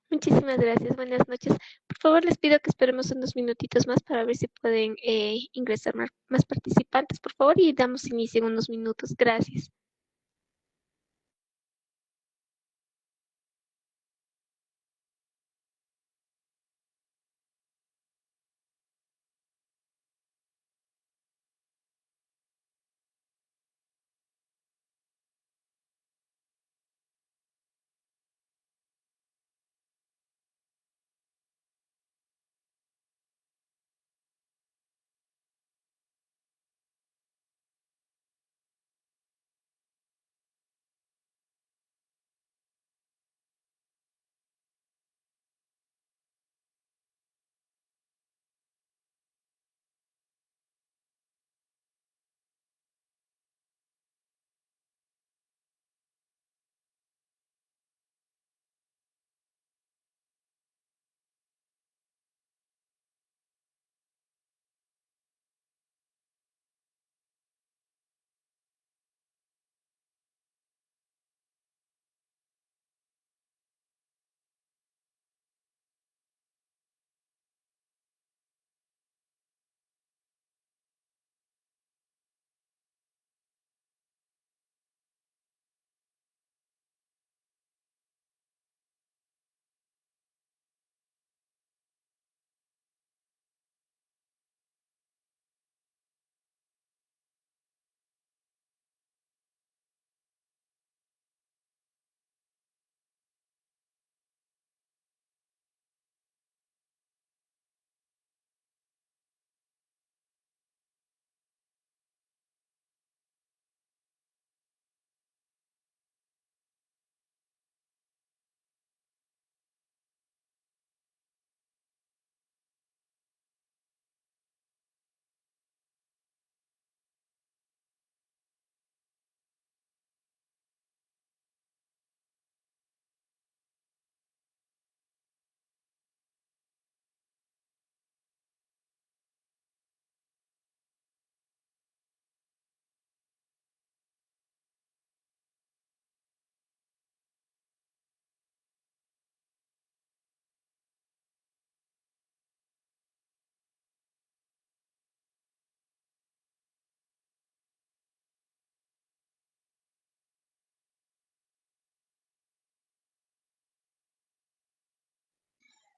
Muchísimas gracias. Buenas noches. Por favor, les pido que esperemos unos minutitos más para ver si pueden ingresar más participantes, por favor, y damos inicio en unos minutos. Gracias.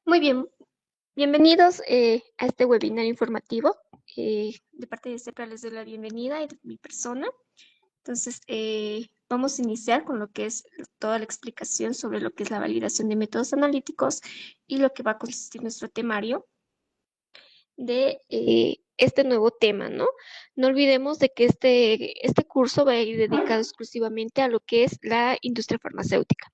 Muy bien, bienvenidos a este webinar informativo. De parte de CEPRA les doy la bienvenida y de mi persona. Entonces, vamos a iniciar con lo que es toda la explicación sobre lo que es la validación de métodos analíticos y lo que va a consistir nuestro temario de este nuevo tema, ¿no? No olvidemos de que este curso va a ir dedicado exclusivamente a lo que es la industria farmacéutica,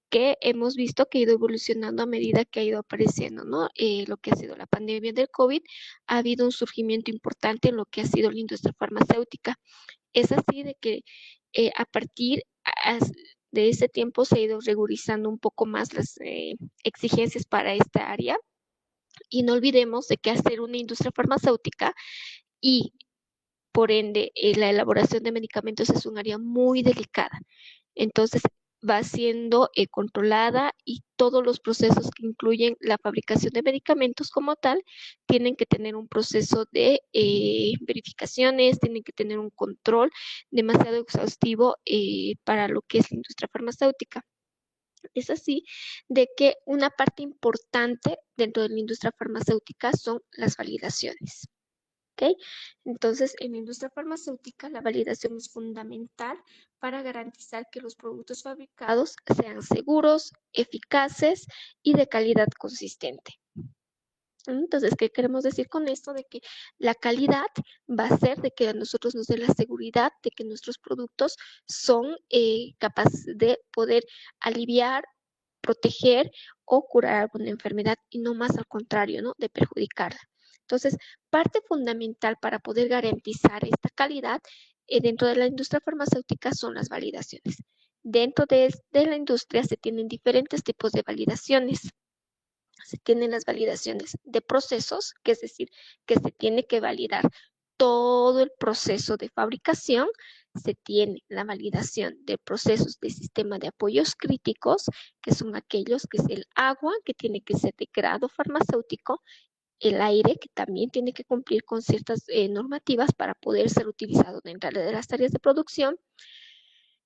que hemos visto que ha ido evolucionando a medida que ha ido apareciendo, ¿no? Lo que ha sido la pandemia del COVID, ha habido un surgimiento importante en lo que ha sido la industria farmacéutica. Es así de que a partir de ese tiempo se ha ido regularizando un poco más las exigencias para esta área, y no olvidemos de que hacer una industria farmacéutica y por ende la elaboración de medicamentos es un área muy delicada. Entonces va siendo controlada, y todos los procesos que incluyen la fabricación de medicamentos como tal tienen que tener un proceso de verificaciones, tienen que tener un control demasiado exhaustivo para lo que es la industria farmacéutica. Es así de que una parte importante dentro de la industria farmacéutica son las validaciones. ¿Ok? Entonces, en la industria farmacéutica, la validación es fundamental para garantizar que los productos fabricados sean seguros, eficaces y de calidad consistente. Entonces, ¿qué queremos decir con esto? De que la calidad va a ser de que a nosotros nos dé la seguridad de que nuestros productos son capaces de poder aliviar, proteger o curar alguna enfermedad, y no más al contrario, ¿no? De perjudicarla. Entonces, parte fundamental para poder garantizar esta calidad dentro de la industria farmacéutica son las validaciones. Dentro de la industria se tienen diferentes tipos de validaciones. Se tienen las validaciones de procesos, que es decir, que se tiene que validar todo el proceso de fabricación. se tiene la validación de procesos de sistema de apoyos críticos, que son aquellos que es el agua, que tiene que ser de grado farmacéutico, el aire, que también tiene que cumplir con ciertas normativas para poder ser utilizado dentro de las áreas de producción.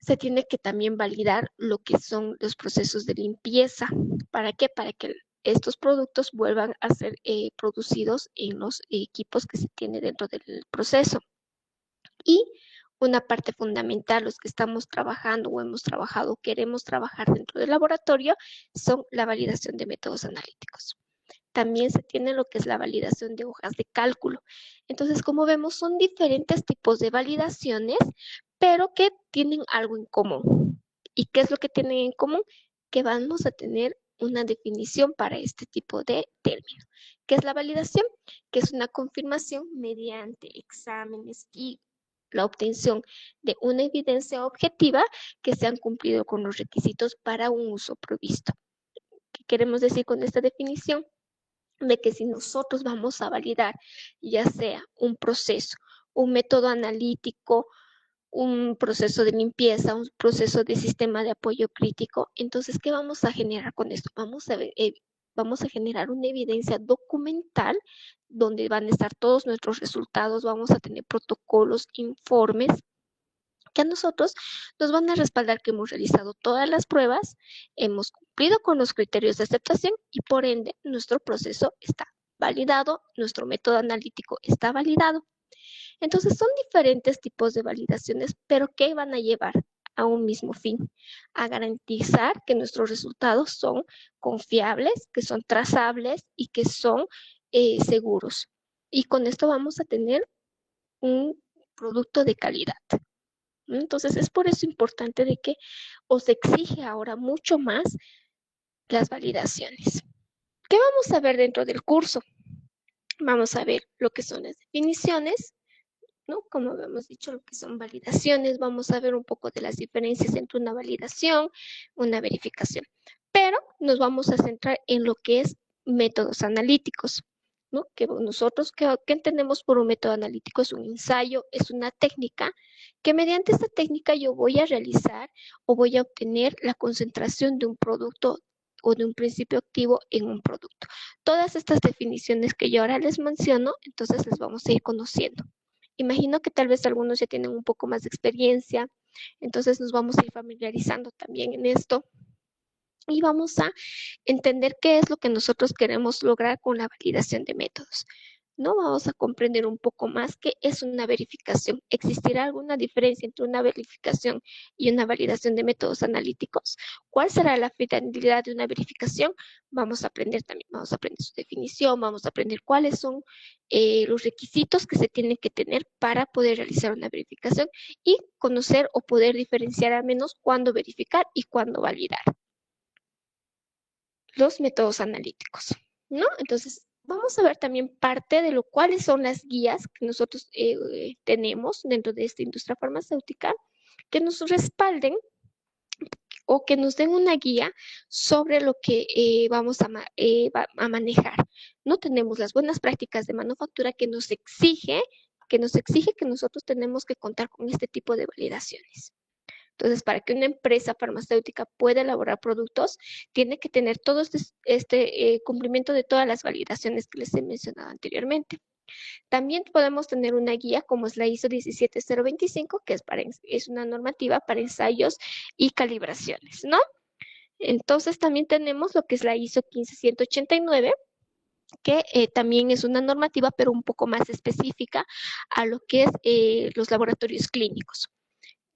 Se tiene que también validar lo que son los procesos de limpieza. ¿Para qué? Para que estos productos vuelvan a ser producidos en los equipos que se tiene dentro del proceso. Y una parte fundamental, los que estamos trabajando o hemos trabajado, queremos trabajar dentro del laboratorio, son la validación de métodos analíticos. También se tiene lo que es la validación de hojas de cálculo. Entonces, como vemos, son diferentes tipos de validaciones, pero que tienen algo en común. ¿Y qué es lo que tienen en común? Que vamos a tener una definición para este tipo de término. ¿Qué es la validación? Que es una confirmación mediante exámenes y la obtención de una evidencia objetiva que se han cumplido con los requisitos para un uso previsto. ¿Qué queremos decir con esta definición? De que si nosotros vamos a validar ya sea un proceso, un método analítico, un proceso de limpieza, un proceso de sistema de apoyo crítico, entonces, ¿qué vamos a generar con esto? Vamos a generar una evidencia documental donde van a estar todos nuestros resultados, vamos a tener protocolos, informes, que a nosotros nos van a respaldar que hemos realizado todas las pruebas, hemos cumplido con los criterios de aceptación y por ende nuestro proceso está validado, nuestro método analítico está validado. Entonces son diferentes tipos de validaciones, pero que van a llevar a un mismo fin, a garantizar que nuestros resultados son confiables, que son trazables y que son seguros. Y con esto vamos a tener un producto de calidad. Entonces es por eso importante de que os exige ahora mucho más las validaciones. ¿Qué vamos a ver dentro del curso? Vamos a ver lo que son las definiciones, ¿no? Como habíamos dicho, lo que son validaciones, vamos a ver un poco de las diferencias entre una validación, una verificación. Pero nos vamos a centrar en lo que es métodos analíticos, ¿no? Que nosotros, ¿qué entendemos por un método analítico? Es un ensayo, es una técnica que mediante esta técnica yo voy a realizar o voy a obtener la concentración de un producto o de un principio activo en un producto. Todas estas definiciones que yo ahora les menciono, entonces les vamos a ir conociendo. Imagino que tal vez algunos ya tienen un poco más de experiencia, entonces nos vamos a ir familiarizando también en esto y vamos a entender qué es lo que nosotros queremos lograr con la validación de métodos. No vamos a comprender un poco más qué es una verificación. ¿Existirá alguna diferencia entre una verificación y una validación de métodos analíticos? ¿Cuál será la finalidad de una verificación? Vamos a aprender también, vamos a aprender su definición, vamos a aprender cuáles son los requisitos que se tienen que tener para poder realizar una verificación y conocer o poder diferenciar al menos cuándo verificar y cuándo validar los métodos analíticos, ¿no? Entonces, vamos a ver también parte de lo cuáles son las guías que nosotros tenemos dentro de esta industria farmacéutica que nos respalden o que nos den una guía sobre lo que vamos a manejar. No tenemos las buenas prácticas de manufactura que nos exige que nosotros tenemos que contar con este tipo de validaciones. Entonces, para que una empresa farmacéutica pueda elaborar productos, tiene que tener todo este cumplimiento de todas las validaciones que les he mencionado anteriormente. También podemos tener una guía como es la ISO 17025, que es una normativa para ensayos y calibraciones, ¿no? Entonces, también tenemos lo que es la ISO 15189, que también es una normativa, pero un poco más específica a lo que es los laboratorios clínicos.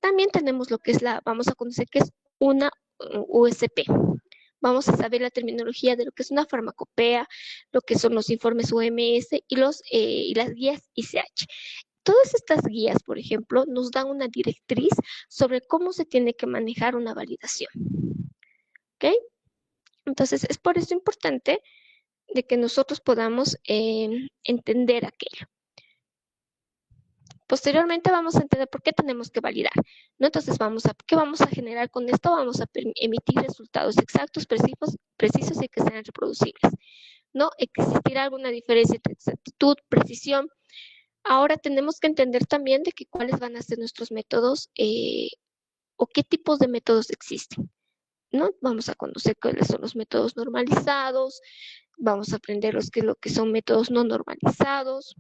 También tenemos lo que es vamos a conocer que es una USP. Vamos a saber la terminología de lo que es una farmacopea, lo que son los informes OMS y las guías ICH. Todas estas guías, por ejemplo, nos dan una directriz sobre cómo se tiene que manejar una validación. ¿Ok? Entonces, es por eso importante de que nosotros podamos entender aquello. Posteriormente vamos a entender por qué tenemos que validar, ¿no? Entonces, ¿qué vamos a generar con esto? Vamos a emitir resultados exactos, precisos y que sean reproducibles, ¿no? ¿Existirá alguna diferencia entre exactitud, precisión? Ahora tenemos que entender también de que cuáles van a ser nuestros métodos o qué tipos de métodos existen, ¿no? Vamos a conocer cuáles son los métodos normalizados, vamos a aprender lo que son métodos no normalizados.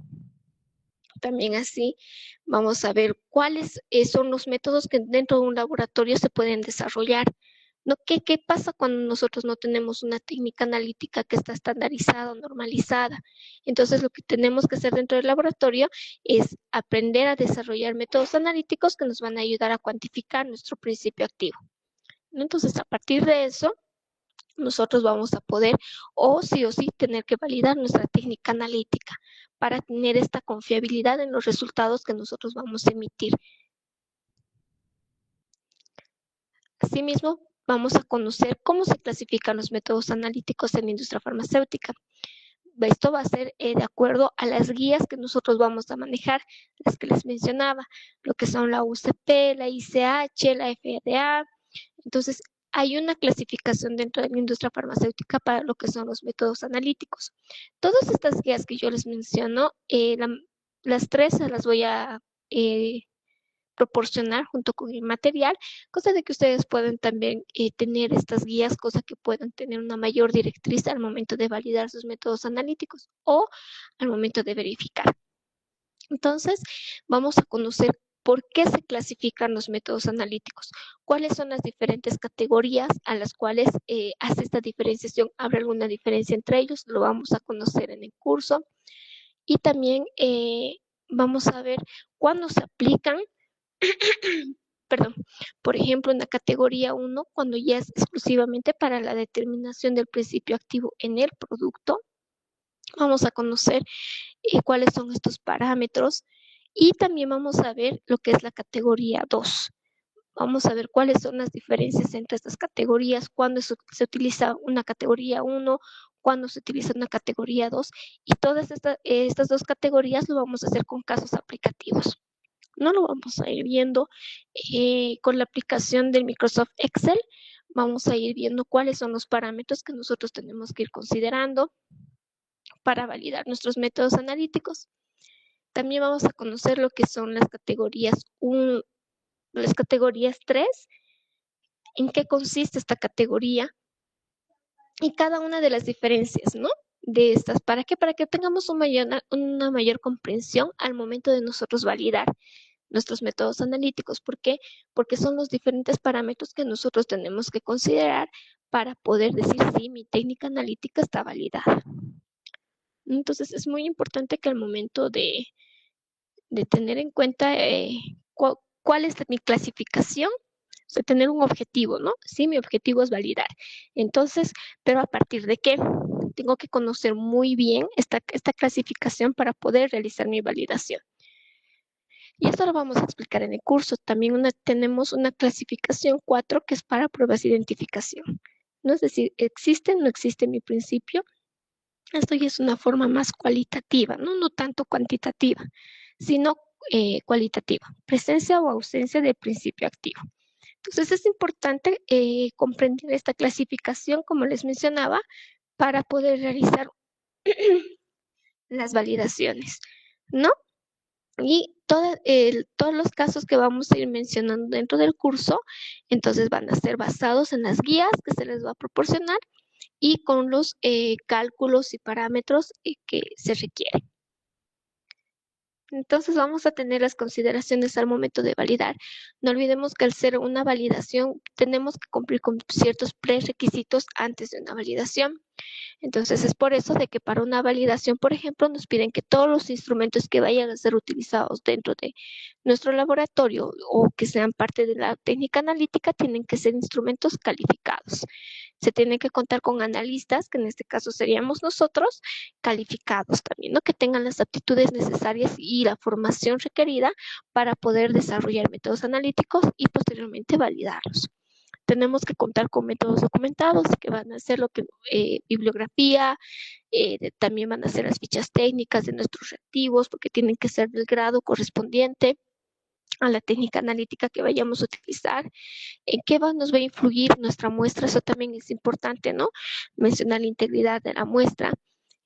También así vamos a ver cuáles son los métodos que dentro de un laboratorio se pueden desarrollar. ¿No? ¿Qué pasa cuando nosotros no tenemos una técnica analítica que está estandarizada o normalizada? Entonces, lo que tenemos que hacer dentro del laboratorio es aprender a desarrollar métodos analíticos que nos van a ayudar a cuantificar nuestro principio activo, ¿no? Entonces, a partir de eso, nosotros vamos a poder o sí tener que validar nuestra técnica analítica para tener esta confiabilidad en los resultados que nosotros vamos a emitir. Asimismo, vamos a conocer cómo se clasifican los métodos analíticos en la industria farmacéutica. Esto va a ser de acuerdo a las guías que nosotros vamos a manejar, las que les mencionaba, lo que son la UCP, la ICH, la FDA. Entonces, hay una clasificación dentro de la industria farmacéutica para lo que son los métodos analíticos. Todas estas guías que yo les menciono, las tres se las voy a proporcionar junto con el material, cosa de que ustedes puedan también tener estas guías, cosa que puedan tener una mayor directriz al momento de validar sus métodos analíticos o al momento de verificar. Entonces, vamos a conocer por qué se clasifican los métodos analíticos, cuáles son las diferentes categorías a las cuales hace esta diferenciación, habrá alguna diferencia entre ellos, lo vamos a conocer en el curso y también vamos a ver cuándo se aplican, perdón, por ejemplo, en la categoría 1, cuando ya es exclusivamente para la determinación del principio activo en el producto, vamos a conocer cuáles son estos parámetros y también vamos a ver lo que es la categoría 2. Vamos a ver cuáles son las diferencias entre estas categorías, cuándo se utiliza una categoría 1, cuándo se utiliza una categoría 2 y todas estas dos categorías lo vamos a hacer con casos aplicativos. No lo vamos a ir viendo con la aplicación del Microsoft Excel. Vamos a ir viendo cuáles son los parámetros que nosotros tenemos que ir considerando para validar nuestros métodos analíticos. También vamos a conocer lo que son las categorías 1, las categorías 3, en qué consiste esta categoría y cada una de las diferencias, ¿no? De estas, ¿para qué? Para que tengamos una mayor comprensión al momento de nosotros validar nuestros métodos analíticos. ¿Por qué? Porque son los diferentes parámetros que nosotros tenemos que considerar para poder decir si mi técnica analítica está validada. Entonces, es muy importante que al momento de tener en cuenta cuál es mi clasificación, o sea, tener un objetivo, ¿no? Sí, mi objetivo es validar. Entonces, pero ¿a partir de qué? Tengo que conocer muy bien esta clasificación para poder realizar mi validación. Y esto lo vamos a explicar en el curso. También tenemos una clasificación 4 que es para pruebas de identificación. ¿No? Es decir, ¿existe o no existe mi principio? Esto ya es una forma más cualitativa, no tanto cuantitativa, sino cualitativa. Presencia o ausencia del principio activo. Entonces es importante comprender esta clasificación, como les mencionaba, para poder realizar las validaciones, ¿no? Y todos los casos que vamos a ir mencionando dentro del curso, entonces van a ser basados en las guías que se les va a proporcionar y con los cálculos y parámetros que se requieren. Entonces vamos a tener las consideraciones al momento de validar. No olvidemos que al ser una validación tenemos que cumplir con ciertos prerequisitos antes de una validación. Entonces es por eso de que para una validación, por ejemplo, nos piden que todos los instrumentos que vayan a ser utilizados dentro de nuestro laboratorio o que sean parte de la técnica analítica tienen que ser instrumentos calificados. Se tiene que contar con analistas, que en este caso seríamos nosotros, calificados también, ¿no? Que tengan las aptitudes necesarias y la formación requerida para poder desarrollar métodos analíticos y posteriormente validarlos. Tenemos que contar con métodos documentados que van a ser bibliografía, también van a ser las fichas técnicas de nuestros reactivos porque tienen que ser del grado correspondiente a la técnica analítica que vayamos a utilizar, en qué nos va a influir nuestra muestra, eso también es importante, ¿no? Mencionar la integridad de la muestra,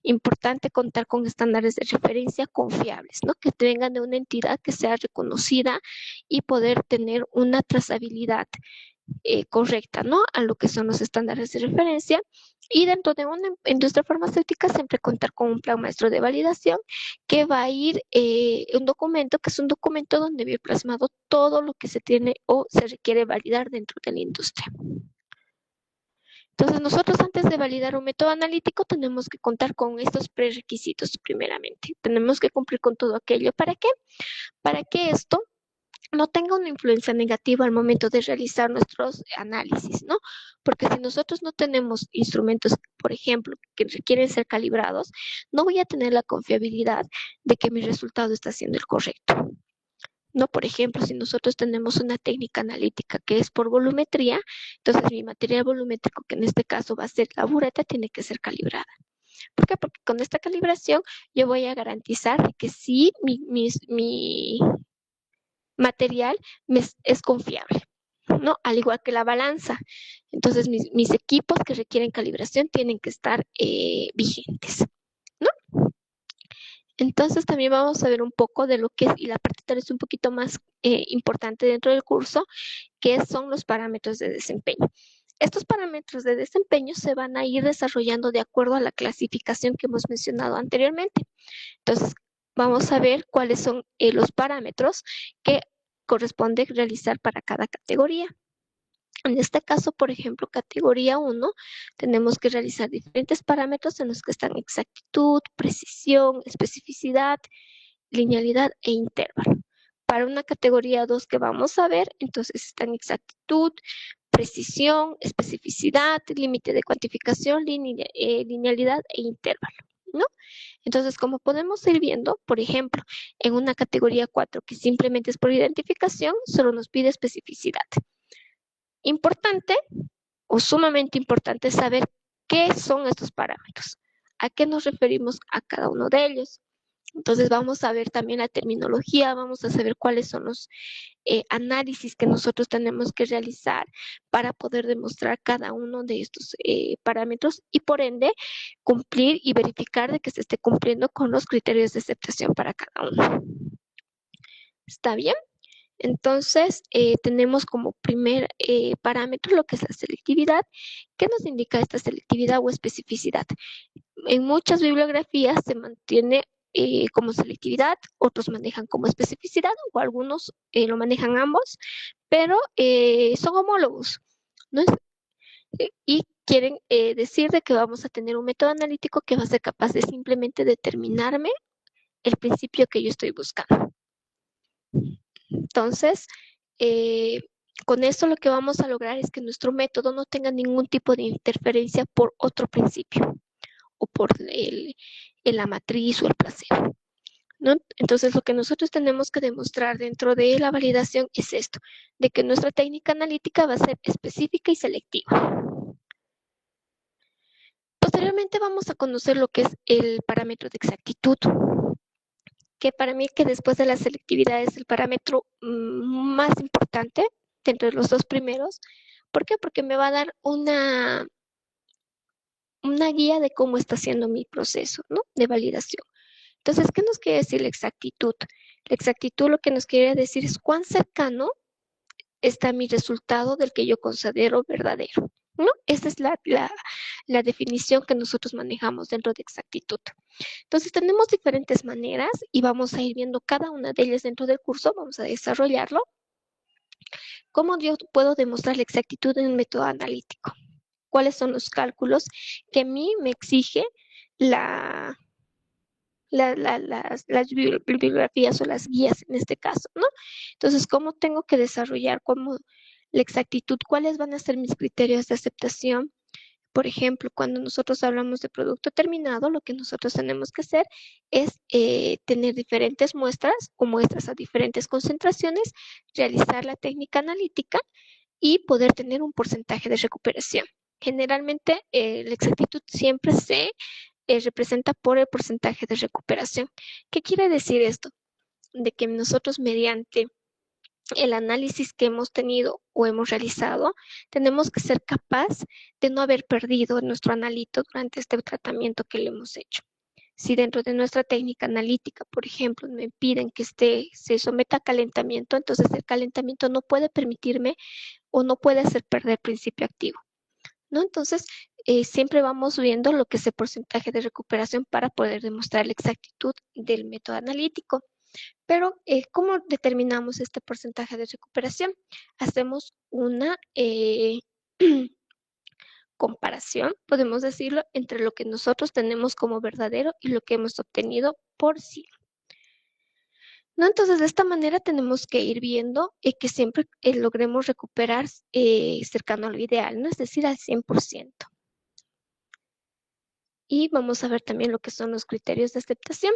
Importante contar con estándares de referencia confiables, ¿no? Que vengan de una entidad que sea reconocida y poder tener una trazabilidad correcta, ¿no? A lo que son los estándares de referencia. Y dentro de una industria farmacéutica siempre contar con un plan maestro de validación que va a ir un documento, que es un documento donde viene plasmado todo lo que se tiene o se requiere validar dentro de la industria. Entonces, nosotros antes de validar un método analítico tenemos que contar con estos prerequisitos primeramente. Tenemos que cumplir con todo aquello. ¿Para qué? Para que esto no tenga una influencia negativa al momento de realizar nuestros análisis, ¿no? Porque si nosotros no tenemos instrumentos, por ejemplo, que requieren ser calibrados, no voy a tener la confiabilidad de que mi resultado está siendo el correcto. ¿No? Por ejemplo, si nosotros tenemos una técnica analítica que es por volumetría, entonces mi material volumétrico, que en este caso va a ser la bureta, tiene que ser calibrada. ¿Por qué? Porque con esta calibración yo voy a garantizar que sí mi material es confiable, ¿no? Al igual que la balanza. Entonces, mis equipos que requieren calibración tienen que estar vigentes, ¿no? Entonces, también vamos a ver un poco de lo que es, y la parte tal vez un poquito más importante dentro del curso, que son los parámetros de desempeño. Estos parámetros de desempeño se van a ir desarrollando de acuerdo a la clasificación que hemos mencionado anteriormente. Entonces, vamos a ver cuáles son los parámetros que corresponde realizar para cada categoría. En este caso, por ejemplo, categoría 1, tenemos que realizar diferentes parámetros en los que están exactitud, precisión, especificidad, linealidad e intervalo. Para una categoría 2 que vamos a ver, entonces están exactitud, precisión, especificidad, límite de cuantificación, linealidad e intervalo, ¿no? Entonces, como podemos ir viendo, por ejemplo, en una categoría 4 que simplemente es por identificación, solo nos pide especificidad. Importante o sumamente importante saber qué son estos parámetros, a qué nos referimos a cada uno de ellos. Entonces vamos a ver también la terminología, vamos a saber cuáles son los análisis que nosotros tenemos que realizar para poder demostrar cada uno de estos parámetros y por ende cumplir y verificar de que se esté cumpliendo con los criterios de aceptación para cada uno. ¿Está bien? Entonces, tenemos como primer parámetro lo que es la selectividad. ¿Qué nos indica esta selectividad o especificidad? En muchas bibliografías se mantiene como selectividad, otros manejan como especificidad o algunos lo manejan ambos, pero son homólogos, ¿no? Y quieren decir de que vamos a tener un método analítico que va a ser capaz de simplemente determinarme el principio que yo estoy buscando. Entonces, con esto lo que vamos a lograr es que nuestro método no tenga ningún tipo de interferencia por otro principio o por la matriz o el placebo, ¿no? Entonces, lo que nosotros tenemos que demostrar dentro de la validación es esto, de que nuestra técnica analítica va a ser específica y selectiva. Posteriormente vamos a conocer lo que es el parámetro de exactitud, que para mí que después de la selectividad es el parámetro más importante dentro de los dos primeros. ¿Por qué? Porque me va a dar una guía de cómo está siendo mi proceso, ¿no? De validación. Entonces, ¿qué nos quiere decir la exactitud? La exactitud lo que nos quiere decir es cuán cercano está mi resultado del que yo considero verdadero, ¿no? Esa es la definición que nosotros manejamos dentro de exactitud. Entonces, tenemos diferentes maneras y vamos a ir viendo cada una de ellas dentro del curso, vamos a desarrollarlo. ¿Cómo yo puedo demostrar la exactitud en un método analítico? ¿Cuáles son los cálculos que a mí me exige las bibliografías o las guías en este caso, ¿no? Entonces, ¿cómo tengo que desarrollar la exactitud? ¿Cuáles van a ser mis criterios de aceptación? Por ejemplo, cuando nosotros hablamos de producto terminado, lo que nosotros tenemos que hacer es tener diferentes muestras o muestras a diferentes concentraciones, realizar la técnica analítica y poder tener un porcentaje de recuperación. Generalmente, la exactitud siempre se representa por el porcentaje de recuperación. ¿Qué quiere decir esto? De que nosotros mediante el análisis que hemos tenido o hemos realizado, tenemos que ser capaz de no haber perdido nuestro analito durante este tratamiento que le hemos hecho. Si dentro de nuestra técnica analítica, por ejemplo, me piden que se someta a calentamiento, entonces el calentamiento no puede permitirme o no puede hacer perder principio activo, ¿no? Entonces, siempre vamos viendo lo que es el porcentaje de recuperación para poder demostrar la exactitud del método analítico. Pero, ¿cómo determinamos este porcentaje de recuperación? Hacemos una comparación, podemos decirlo, entre lo que nosotros tenemos como verdadero y lo que hemos obtenido por sí. ¿No? Entonces, de esta manera tenemos que ir viendo que siempre logremos recuperar cercano a lo ideal, ¿no? Es decir, al 100%. Y vamos a ver también lo que son los criterios de aceptación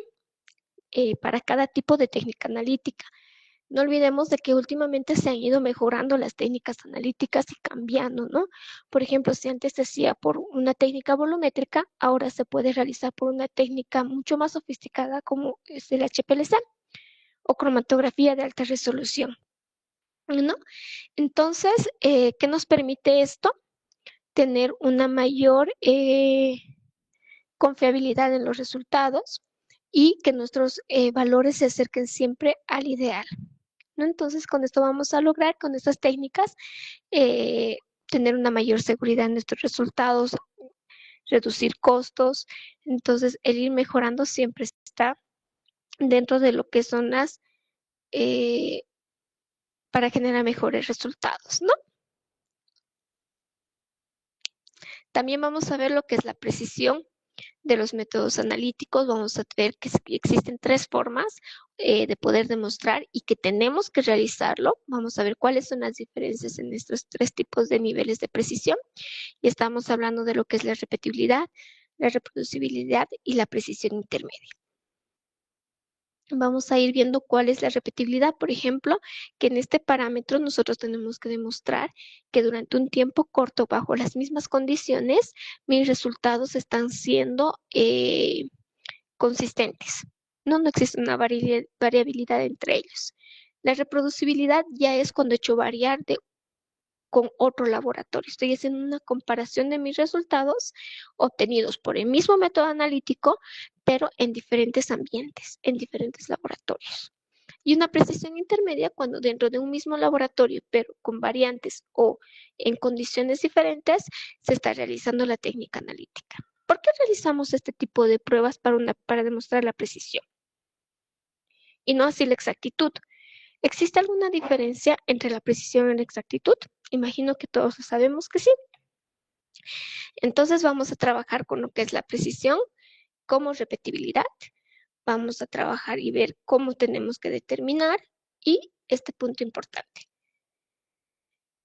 para cada tipo de técnica analítica. No olvidemos de que últimamente se han ido mejorando las técnicas analíticas y cambiando, ¿no? Por ejemplo, si antes se hacía por una técnica volumétrica, ahora se puede realizar por una técnica mucho más sofisticada como es el HPLC o cromatografía de alta resolución, ¿no? Entonces, ¿qué nos permite esto? Tener una mayor confiabilidad en los resultados y que nuestros valores se acerquen siempre al ideal, ¿no? Entonces, con esto vamos a lograr, con estas técnicas, tener una mayor seguridad en nuestros resultados, reducir costos. Entonces, el ir mejorando siempre está dentro de lo que son las, para generar mejores resultados, ¿no? También vamos a ver lo que es la precisión de los métodos analíticos. Vamos a ver que existen tres formas de poder demostrar y que tenemos que realizarlo. Vamos a ver cuáles son las diferencias en estos tres tipos de niveles de precisión. Y estamos hablando de lo que es la repetibilidad, la reproducibilidad y la precisión intermedia. Vamos a ir viendo cuál es la repetibilidad, por ejemplo, que en este parámetro nosotros tenemos que demostrar que durante un tiempo corto, bajo las mismas condiciones, mis resultados están siendo consistentes. No existe una variabilidad entre ellos. La reproducibilidad ya es cuando he hecho variar con otro laboratorio. Estoy haciendo una comparación de mis resultados obtenidos por el mismo método analítico, pero en diferentes ambientes, en diferentes laboratorios. Y una precisión intermedia cuando dentro de un mismo laboratorio, pero con variantes o en condiciones diferentes, se está realizando la técnica analítica. ¿Por qué realizamos este tipo de pruebas para demostrar la precisión? Y no así la exactitud. ¿Existe alguna diferencia entre la precisión y la exactitud? Imagino que todos sabemos que sí. Entonces vamos a trabajar con lo que es la precisión como repetibilidad. Vamos a trabajar y ver cómo tenemos que determinar y este punto importante,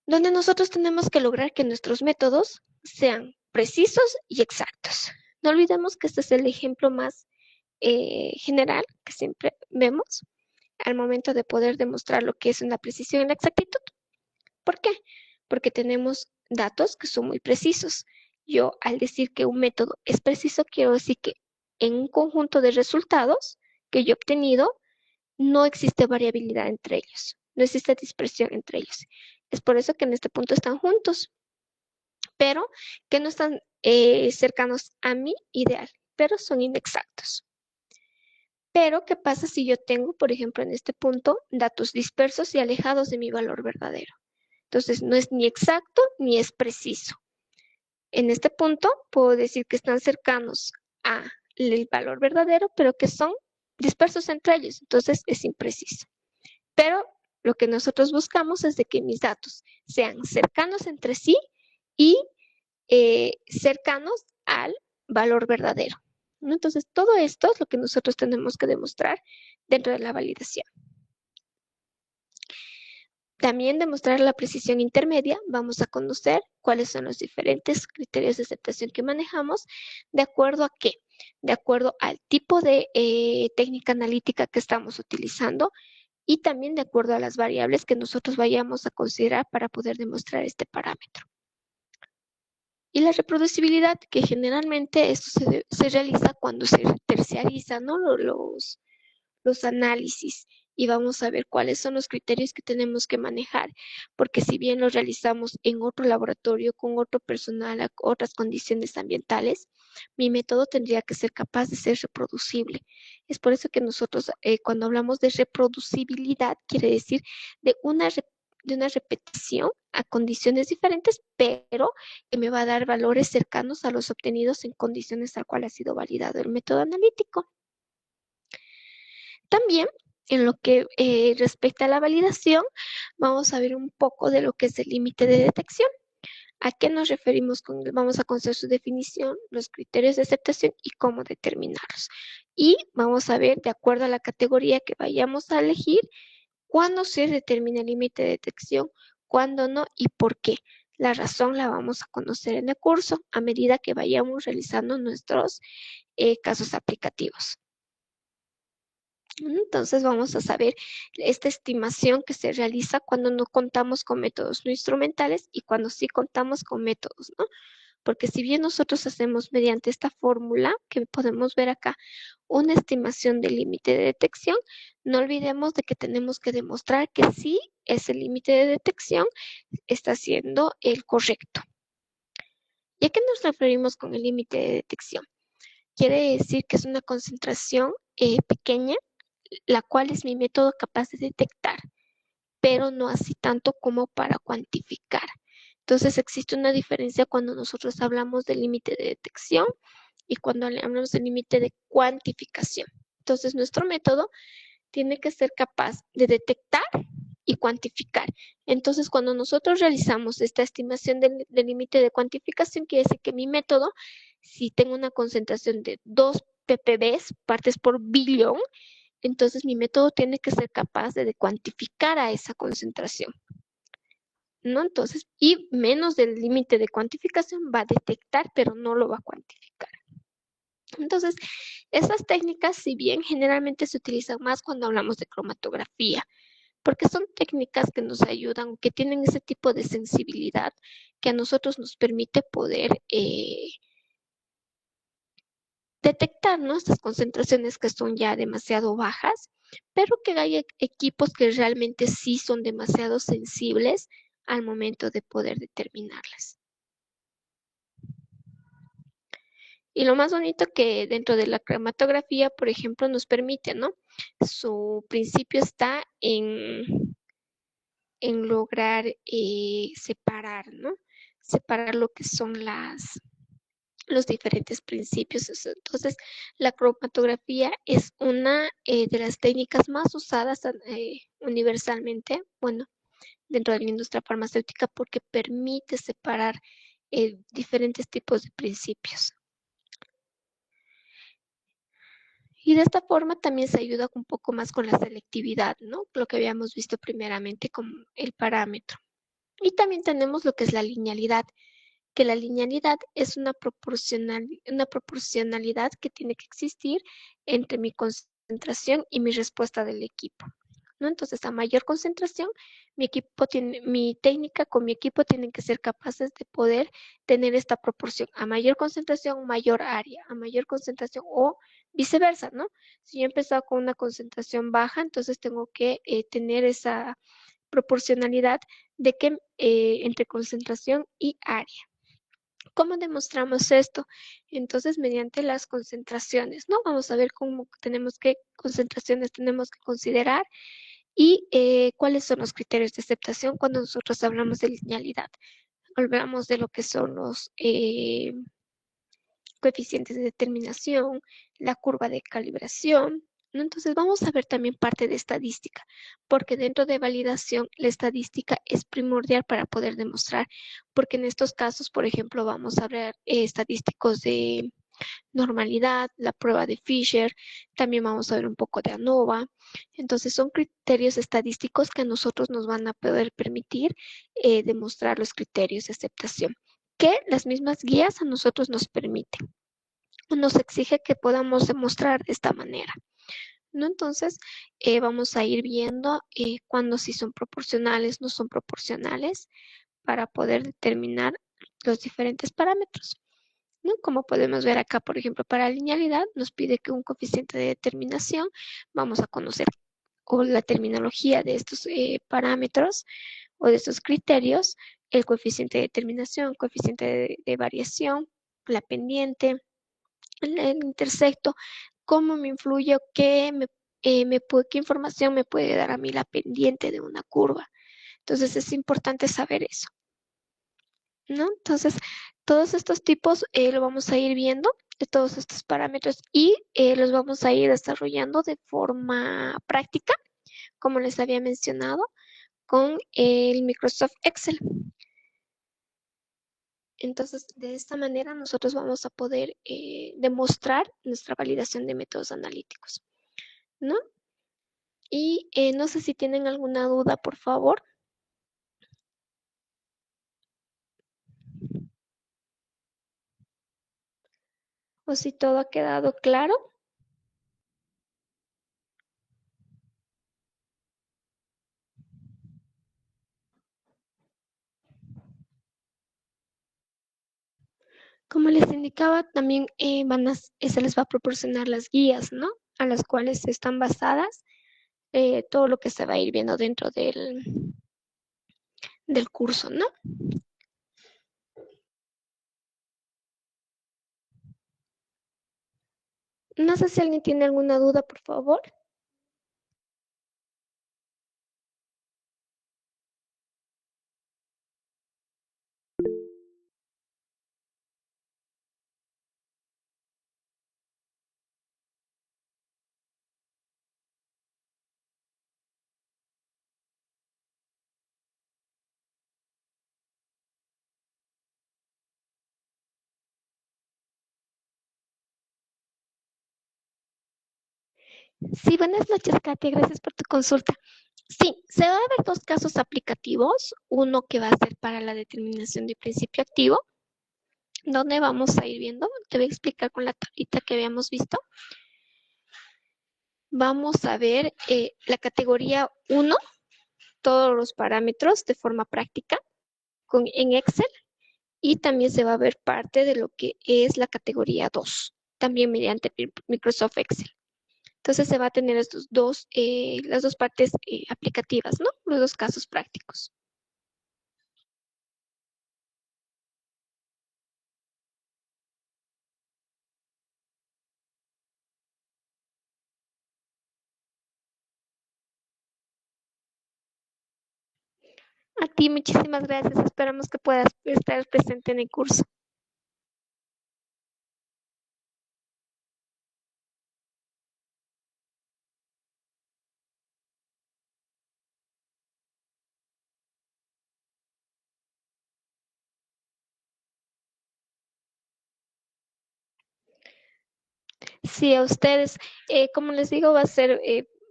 donde nosotros tenemos que lograr que nuestros métodos sean precisos y exactos. No olvidemos que este es el ejemplo más general que siempre vemos al momento de poder demostrar lo que es una precisión y la exactitud. ¿Por qué? Porque tenemos datos que son muy precisos. Yo, al decir que un método es preciso, quiero decir que en un conjunto de resultados que yo he obtenido, no existe variabilidad entre ellos, no existe dispersión entre ellos. Es por eso que en este punto están juntos, pero que no están cercanos a mi ideal, pero son inexactos. Pero, ¿qué pasa si yo tengo, por ejemplo, en este punto, datos dispersos y alejados de mi valor verdadero? Entonces, no es ni exacto ni es preciso. En este punto, puedo decir que están cercanos al valor verdadero, pero que son dispersos entre ellos. Entonces, es impreciso. Pero lo que nosotros buscamos es de que mis datos sean cercanos entre sí y cercanos al valor verdadero, ¿no? Entonces, todo esto es lo que nosotros tenemos que demostrar dentro de la validación. También demostrar la precisión intermedia, vamos a conocer cuáles son los diferentes criterios de aceptación que manejamos, de acuerdo a qué, de acuerdo al tipo de técnica analítica que estamos utilizando y también de acuerdo a las variables que nosotros vayamos a considerar para poder demostrar este parámetro. Y la reproducibilidad, que generalmente esto se realiza cuando se terciariza, ¿no? los análisis. y vamos a ver cuáles son los criterios que tenemos que manejar, porque si bien los realizamos en otro laboratorio, con otro personal, otras condiciones ambientales, mi método tendría que ser capaz de ser reproducible. Es por eso que nosotros, cuando hablamos de reproducibilidad, quiere decir de de una repetición a condiciones diferentes, pero que me va a dar valores cercanos a los obtenidos en condiciones tal cual ha sido validado el método analítico. También, en lo que respecta a la validación, vamos a ver un poco de lo que es el límite de detección. ¿A qué nos referimos vamos a conocer su definición, los criterios de aceptación y cómo determinarlos? Y vamos a ver, de acuerdo a la categoría que vayamos a elegir, cuándo se determina el límite de detección, cuándo no y por qué. La razón la vamos a conocer en el curso a medida que vayamos realizando nuestros casos aplicativos. Entonces vamos a saber esta estimación que se realiza cuando no contamos con métodos no instrumentales y cuando sí contamos con métodos, ¿no? Porque si bien nosotros hacemos mediante esta fórmula que podemos ver acá una estimación del límite de detección, no olvidemos de que tenemos que demostrar que sí ese límite de detección está siendo el correcto. ¿Y a qué nos referimos con el límite de detección? Quiere decir que es una concentración pequeña, la cual es mi método capaz de detectar, pero no así tanto como para cuantificar. Entonces existe una diferencia cuando nosotros hablamos del límite de detección y cuando hablamos del límite de cuantificación. Entonces nuestro método tiene que ser capaz de detectar y cuantificar. Entonces cuando nosotros realizamos esta estimación del límite de cuantificación, quiere decir que mi método, si tengo una concentración de 2 ppb, partes por billón, entonces mi método tiene que ser capaz de cuantificar a esa concentración, ¿no? Entonces, y menos del límite de cuantificación va a detectar, pero no lo va a cuantificar. Entonces, esas técnicas, si bien generalmente se utilizan más cuando hablamos de cromatografía, porque son técnicas que nos ayudan, que tienen ese tipo de sensibilidad que a nosotros nos permite poder detectar, ¿no?, estas concentraciones que son ya demasiado bajas, pero que hay equipos que realmente sí son demasiado sensibles al momento de poder determinarlas. Y lo más bonito que dentro de la cromatografía, por ejemplo, nos permite, ¿no? Su principio está en lograr separar, ¿no? Separar lo que son los diferentes principios. Entonces, la cromatografía es una de las técnicas más usadas universalmente, bueno, dentro de la industria farmacéutica porque permite separar diferentes tipos de principios. Y de esta forma también se ayuda un poco más con la selectividad, ¿no? Lo que habíamos visto primeramente como el parámetro. Y también tenemos lo que es la linealidad, que la linealidad es una proporcionalidad que tiene que existir entre mi concentración y mi respuesta del equipo, ¿no? Entonces, a mayor concentración, mi técnica con mi equipo tienen que ser capaces de poder tener esta proporción. A mayor concentración, mayor área, a mayor concentración o viceversa, ¿no? Si yo he empezado con una concentración baja, entonces tengo que tener esa proporcionalidad de que entre concentración y área. ¿Cómo demostramos esto? Entonces, mediante las concentraciones, ¿no? Vamos a ver cómo qué concentraciones tenemos que considerar y cuáles son los criterios de aceptación cuando nosotros hablamos de linealidad. Hablamos de lo que son los coeficientes de determinación, la curva de calibración, ¿no? Entonces vamos a ver también parte de estadística, porque dentro de validación la estadística es primordial para poder demostrar, porque en estos casos, por ejemplo, vamos a ver estadísticos de normalidad, la prueba de Fisher, también vamos a ver un poco de ANOVA. Entonces son criterios estadísticos que a nosotros nos van a poder permitir demostrar los criterios de aceptación que las mismas guías a nosotros nos permiten, nos exige que podamos demostrar de esta manera, ¿no? Entonces, vamos a ir viendo cuándo sí son proporcionales, no son proporcionales, para poder determinar los diferentes parámetros, ¿no? Como podemos ver acá, por ejemplo, para linealidad nos pide que un coeficiente de determinación, vamos a conocer o la terminología de estos parámetros o de estos criterios, el coeficiente de determinación, coeficiente de variación, la pendiente, el intersecto, cómo me influye o qué información me puede dar a mí la pendiente de una curva. Entonces es importante saber eso, ¿no? Entonces, todos estos tipos lo vamos a ir viendo de todos estos parámetros y los vamos a ir desarrollando de forma práctica, como les había mencionado, con el Microsoft Excel. Entonces, de esta manera nosotros vamos a poder demostrar nuestra validación de métodos analíticos, ¿no? Y no sé si tienen alguna duda, por favor, o si todo ha quedado claro. Como les indicaba, también se les va a proporcionar las guías, ¿no? A las cuales están basadas todo lo que se va a ir viendo dentro del curso, ¿no? No sé si alguien tiene alguna duda, por favor. Sí, buenas noches, Katia. Gracias por tu consulta. Sí, se va a ver dos casos aplicativos. Uno que va a ser para la determinación de principio activo, donde vamos a ir viendo, te voy a explicar con la tablita que habíamos visto. Vamos a ver la categoría 1, todos los parámetros de forma práctica en Excel, y también se va a ver parte de lo que es la categoría 2, también mediante Microsoft Excel. Entonces se va a tener las dos partes aplicativas, ¿no? Los dos casos prácticos. A ti muchísimas gracias. Esperamos que puedas estar presente en el curso. Sí, a ustedes, como les digo, va a ser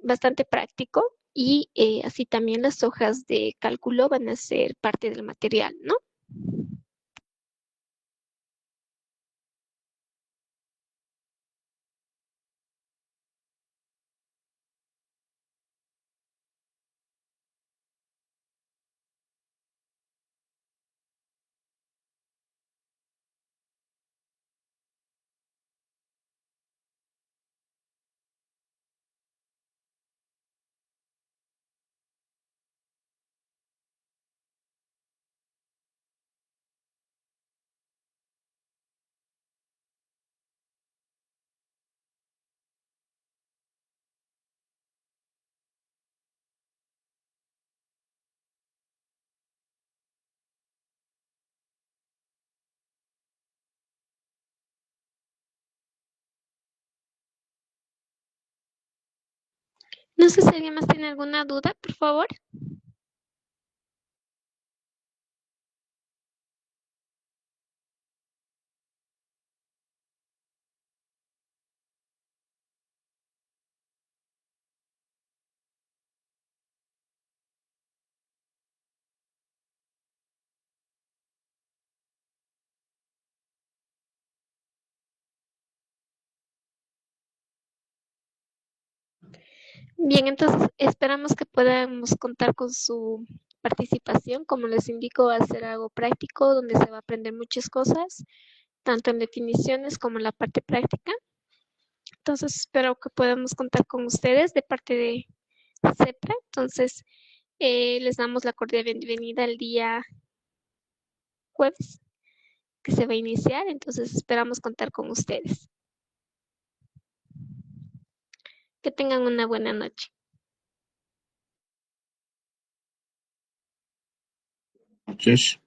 bastante práctico y así también las hojas de cálculo van a ser parte del material, ¿no? No sé si alguien más tiene alguna duda, por favor. Bien, entonces esperamos que podamos contar con su participación. Como les indico, va a ser algo práctico donde se va a aprender muchas cosas, tanto en definiciones como en la parte práctica. Entonces espero que podamos contar con ustedes de parte de CEPRA. Entonces, les damos la cordial bienvenida el día jueves que se va a iniciar. Entonces, esperamos contar con ustedes. Que tengan una buena noche. Noches.